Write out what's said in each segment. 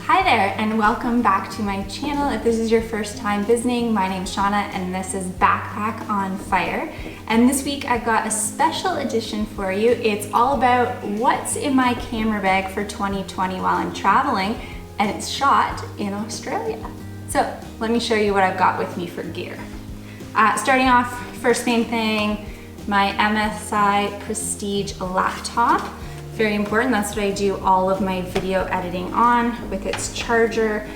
Hi there and welcome back to my channel. If this is your first time visiting, my name's Shauna and this is Backpack on Fire. And this week I've got a special edition for you. It's all about what's in my camera bag for 2020 while I'm traveling, and it's shot in Australia. So let me show you what I've got with me for gear. Starting off, first main thing, my MSI Prestige laptop. Very important, that's what I do all of my video editing on with its charger.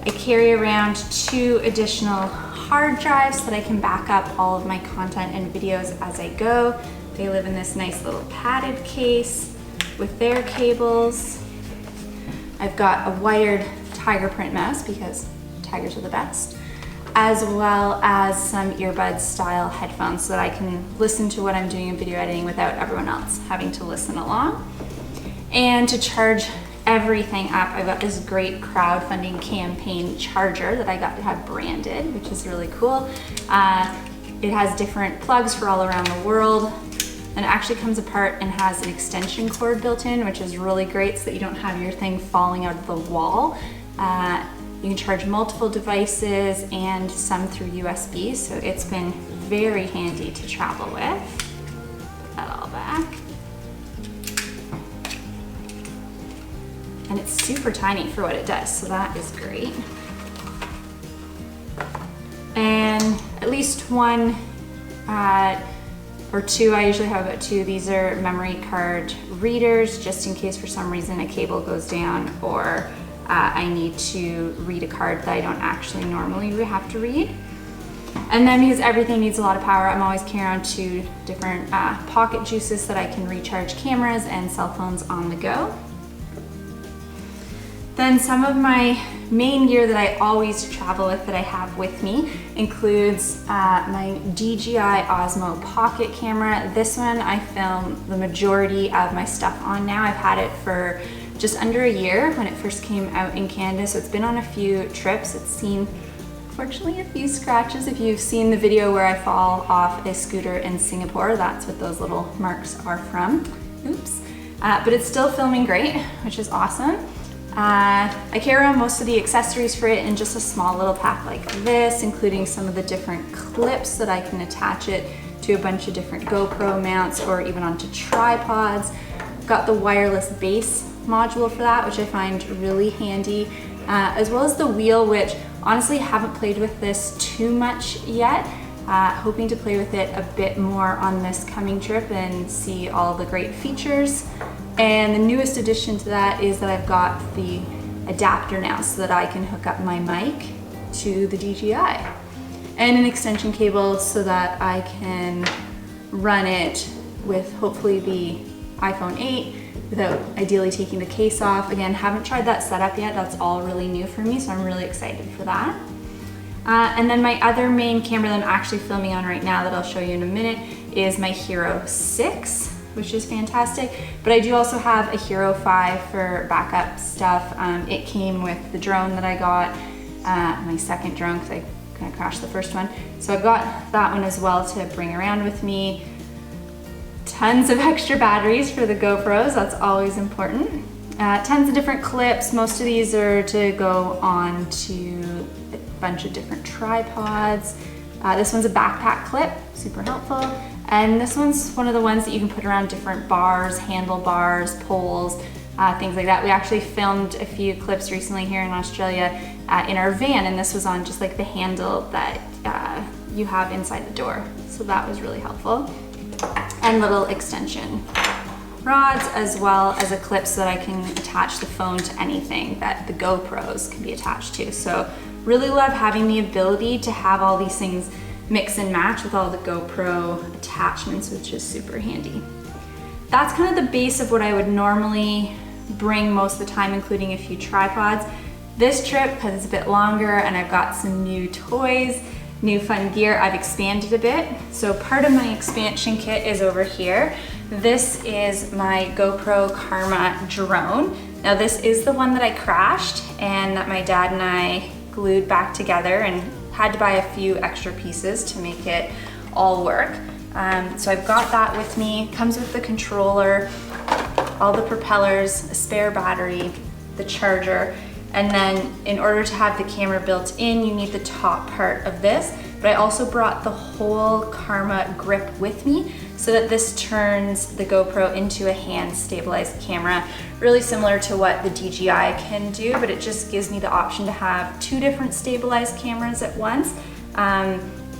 I carry around 2 additional hard drives so that I can back up all of my content and videos as I go. They live in this nice little padded case with their cables. I've got a wired tiger print mouse because tigers are the best, as well as some earbud style headphones so that I can listen to what I'm doing in video editing without everyone else having to listen along. And to charge everything up, I've got this great crowdfunding campaign charger that I got to have branded, which is really cool. It has different plugs for all around the world, and it actually comes apart and has an extension cord built in, which is really great so that you don't have your thing falling out of the wall. You can charge multiple devices and some through USB, so it's been very handy to travel with. Put that all back. And it's super tiny for what it does, so that is great. And at least one or 2, I usually have about 2. These are memory card readers, just in case for some reason a cable goes down or I need to read a card that I don't actually normally have to read. And then because everything needs a lot of power, I'm always carrying around 2 different pocket juices so that I can recharge cameras and cell phones on the go. Then some of my main gear that I always travel with that I have with me includes my DJI Osmo Pocket camera. This one I film the majority of my stuff on now. I've had it for just under a year when it first came out in Canada, so it's been on a few trips. It's seen, fortunately, a few scratches. If you've seen the video where I fall off a scooter in Singapore, that's what those little marks are from. Oops. But it's still filming great, which is awesome. I carry around most of the accessories for it in just a small little pack like this, including some of the different clips that I can attach it to a bunch of different GoPro mounts or even onto tripods. I've got the wireless base module for that, which I find really handy, as well as the wheel, which honestly haven't played with this too much yet. Hoping to play with it a bit more on this coming trip and see all the great features. And the newest addition to that is that I've got the adapter now so that I can hook up my mic to the DJI, and an extension cable so that I can run it with hopefully the iPhone 8 without ideally taking the case off. Again, haven't tried that setup yet. That's all really new for me, so I'm really excited for that. And then my other main camera that I'm actually filming on right now that I'll show you in a minute is my Hero 6, which is fantastic. But I do also have a Hero 5 for backup stuff. It came with the drone that I got, my second drone, because I kind of crashed the first one. So I've got that one as well to bring around with me. Tons of extra batteries for the GoPros, that's always important. Tons of different clips. Most of these are to go on to a bunch of different tripods. This one's a backpack clip, super helpful. And this one's one of the ones that you can put around different bars, handlebars, poles, things like that. We actually filmed a few clips recently here in Australia in our van, and this was on just like the handle that you have inside the door. So that was really helpful. And little extension rods, as well as a clip so that I can attach the phone to anything that the GoPros can be attached to. So really love having the ability to have all these things mix and match with all the GoPro attachments, which is super handy. That's kind of the base of what I would normally bring most of the time, including a few tripods. This trip, because it's a bit longer and I've got some new toys, new fun gear, I've expanded a bit. So part of my expansion kit is over here. This is my GoPro Karma drone. Now this is the one that I crashed and that my dad and I glued back together and had to buy a few extra pieces to make it all work. So I've got that with me. Comes with the controller, all the propellers, a spare battery, the charger, And then in order to have the camera built in, you need the top part of this. But I also brought the whole Karma grip with me so that this turns the GoPro into a hand stabilized camera, really similar to what the DJI can do, but it just gives me the option to have 2 different stabilized cameras at once,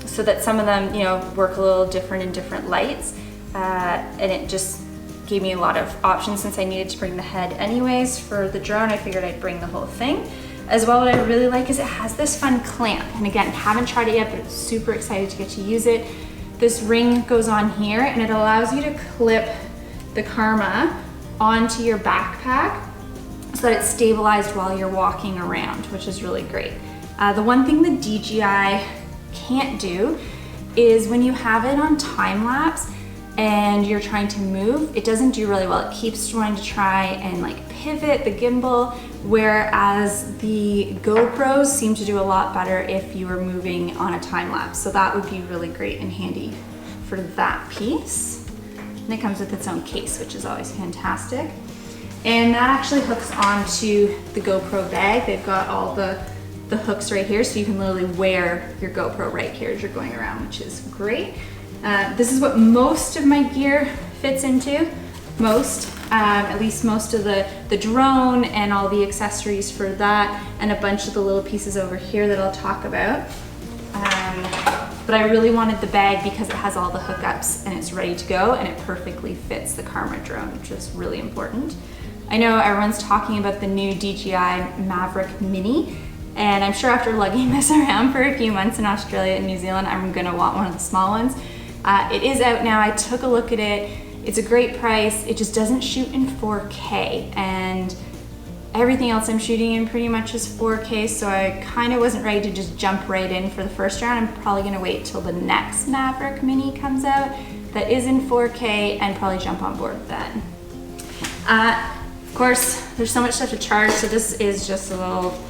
so that some of them, you know, work a little different in different lights. And it just gave me a lot of options. Since I needed to bring the head anyways for the drone, I figured I'd bring the whole thing. As well, what I really like is it has this fun clamp. And again, haven't tried it yet, but I'm super excited to get to use it. This ring goes on here and it allows you to clip the Karma onto your backpack so that it's stabilized while you're walking around, which is really great. The one thing the DJI can't do is when you have it on time lapse and you're trying to move, it doesn't do really well. It keeps wanting to try and like pivot the gimbal, whereas the GoPros seem to do a lot better if you are moving on a time lapse. So that would be really great and handy for that piece. And it comes with its own case, which is always fantastic. And that actually hooks onto the GoPro bag. They've got all the hooks right here, so you can literally wear your GoPro right here as you're going around, which is great. This is what most of my gear fits into. At least most of the drone and all the accessories for that, and a bunch of the little pieces over here that I'll talk about. But I really wanted the bag because it has all the hookups and it's ready to go, and it perfectly fits the Karma drone, which is really important. I know everyone's talking about the new DJI Maverick Mini, and I'm sure after lugging this around for a few months in Australia and New Zealand, I'm gonna want one of the small ones. It is out now. I took a look at it. It's a great price. It just doesn't shoot in 4K, and everything else I'm shooting in pretty much is 4K, so I kind of wasn't ready to just jump right in for the first round. I'm probably gonna wait till the next Maverick Mini comes out that is in 4K and probably jump on board then. Of course, there's so much stuff to charge, so this is just a little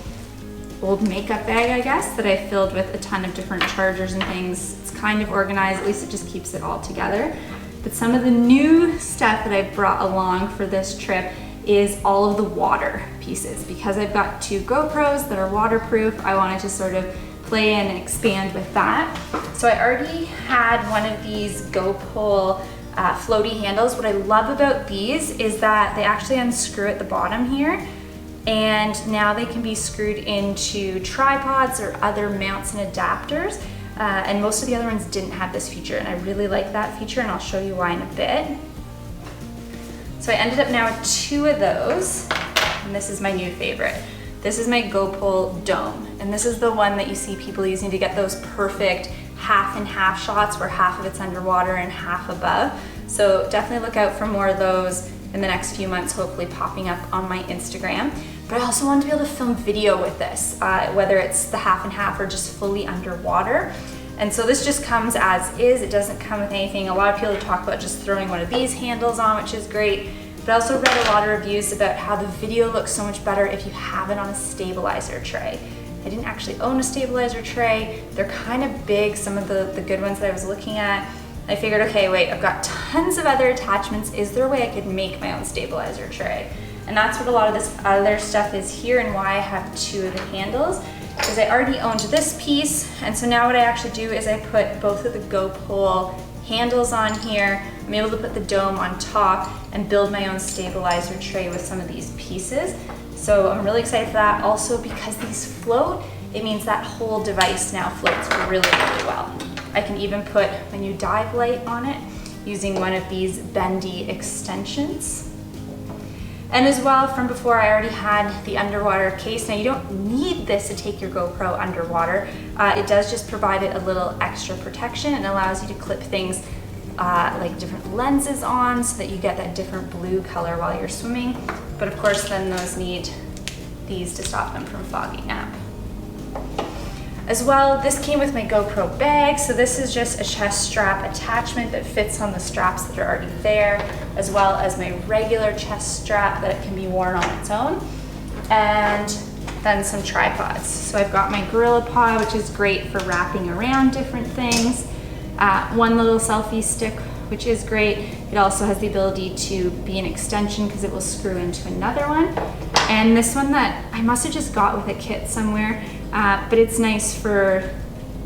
old makeup bag, I guess, that I filled with a ton of different chargers and things. It's kind of organized, at least it just keeps it all together. But some of the new stuff that I brought along for this trip is all of the water pieces. Because I've got 2 GoPros that are waterproof, I wanted to sort of play in and expand with that. So I already had one of these GoPro floaty handles. What I love about these is that they actually unscrew at the bottom here, and now they can be screwed into tripods or other mounts and adapters. And most of the other ones didn't have this feature, and I really like that feature, and I'll show you why in a bit. So I ended up now with 2 of those, and this is my new favorite. This is my GoPro Dome, and this is the one that you see people using to get those perfect half and half shots where half of it's underwater and half above. So definitely look out for more of those in the next few months, hopefully popping up on my Instagram. But I also wanted to be able to film video with this, whether it's the half and half or just fully underwater. And so this just comes as is. It doesn't come with anything. A lot of people talk about just throwing one of these handles on, which is great. But I also read a lot of reviews about how the video looks so much better if you have it on a stabilizer tray. I didn't actually own a stabilizer tray. They're kind of big, some of the good ones that I was looking at. I figured, okay, wait, I've got tons of other attachments. Is there a way I could make my own stabilizer tray? And that's what a lot of this other stuff is here, and why I have 2 of the handles, is I already owned this piece. And so now what I actually do is I put both of the GoPro handles on here. I'm able to put the dome on top and build my own stabilizer tray with some of these pieces. So I'm really excited for that. Also, because these float, it means that whole device now floats really, really well. I can even put my new dive light on it using one of these bendy extensions. And as well, from before, I already had the underwater case. Now, you don't need this to take your GoPro underwater. It does just provide it a little extra protection and allows you to clip things like different lenses on so that you get that different blue color while you're swimming. But of course, then those need these to stop them from fogging up. As well, this came with my GoPro bag. So this is just a chest strap attachment that fits on the straps that are already there, as well as my regular chest strap that can be worn on its own, and then some tripods. So I've got my Gorilla Pod, which is great for wrapping around different things. One little selfie stick, which is great. It also has the ability to be an extension because it will screw into another one. And this one that I must have just got with a kit somewhere, but it's nice for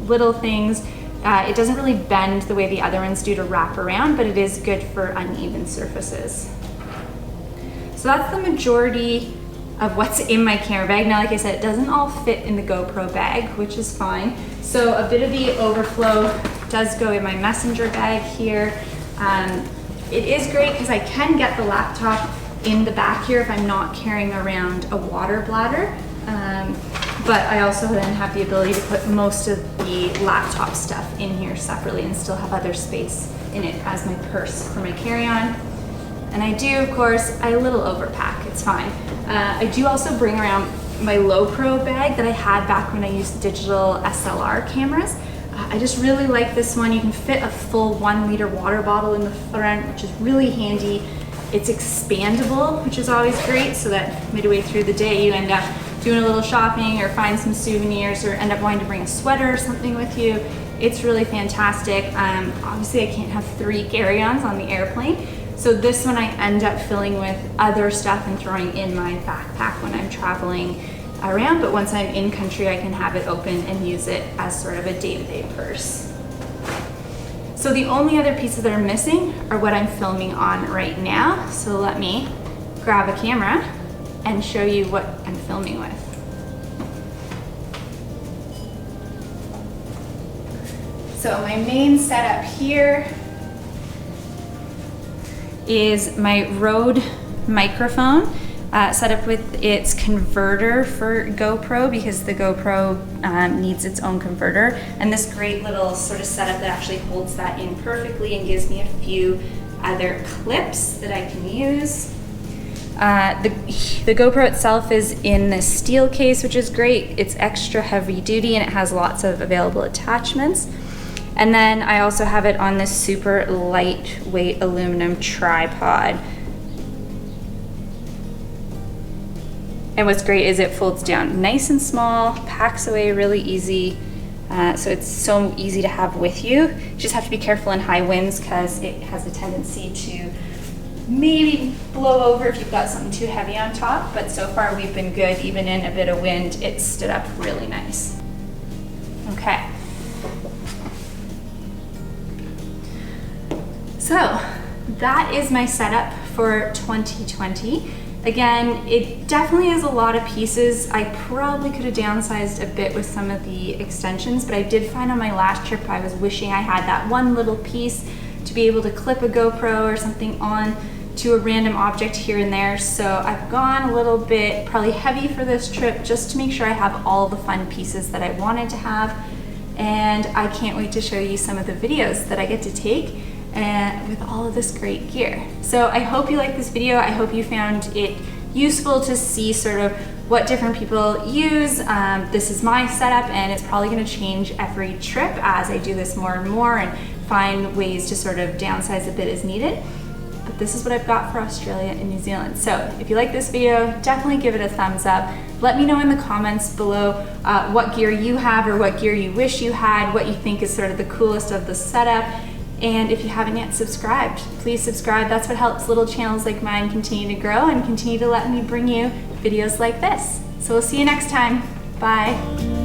little things. It doesn't really bend the way the other ones do to wrap around, but it is good for uneven surfaces. So that's the majority of what's in my camera bag. Now, like I said, it doesn't all fit in the GoPro bag, which is fine. So a bit of the overflow does go in my messenger bag here. It is great because I can get the laptop in the back here if I'm not carrying around a water bladder. But I also then have the ability to put most of the laptop stuff in here separately and still have other space in it as my purse for my carry-on. And I do, of course, I a little overpack, it's fine. I do also bring around my low pro bag that I had back when I used digital SLR cameras. I just really like this one. You can fit a full 1 liter water bottle in the front, which is really handy. It's expandable, which is always great, so that midway through the day you end up doing a little shopping or find some souvenirs or end up wanting to bring a sweater or something with you. It's really fantastic. Obviously I can't have 3 carry-ons on the airplane, so this one I end up filling with other stuff and throwing in my backpack when I'm traveling around, but once I'm in country I can have it open and use it as sort of a day-to-day purse. So the only other pieces that are missing are what I'm filming on right now. So let me grab a camera and show you what I'm filming with. So my main setup here is my Rode microphone set up with its converter for GoPro, because the GoPro needs its own converter, and this great little sort of setup that actually holds that in perfectly and gives me a few other clips that I can use. The GoPro itself is in this steel case, which is great. It's extra heavy duty and it has lots of available attachments. And then I also have it on this super lightweight aluminum tripod. And what's great is it folds down nice and small, packs away really easy. So it's so easy to have with you. You just have to be careful in high winds because it has a tendency to maybe blow over if you've got something too heavy on top, but so far we've been good. Even in a bit of wind, it stood up really nice. Okay. So that is my setup for 2020. Again, it definitely is a lot of pieces. I probably could have downsized a bit with some of the extensions, but I did find on my last trip I was wishing I had that one little piece to be able to clip a GoPro or something on to a random object here and there. So I've gone a little bit probably heavy for this trip just to make sure I have all the fun pieces that I wanted to have. And I can't wait to show you some of the videos that I get to take with all of this great gear. So I hope you liked this video. I hope you found it useful to see sort of what different people use. This is my setup and it's probably gonna change every trip as I do this more and more and find ways to sort of downsize a bit as needed. But this is what I've got for Australia and New Zealand. So if you like this video, definitely give it a thumbs up. Let me know in the comments below what gear you have or what gear you wish you had, what you think is sort of the coolest of the setup. And if you haven't yet subscribed, please subscribe. That's what helps little channels like mine continue to grow and continue to let me bring you videos like this. So we'll see you next time. Bye.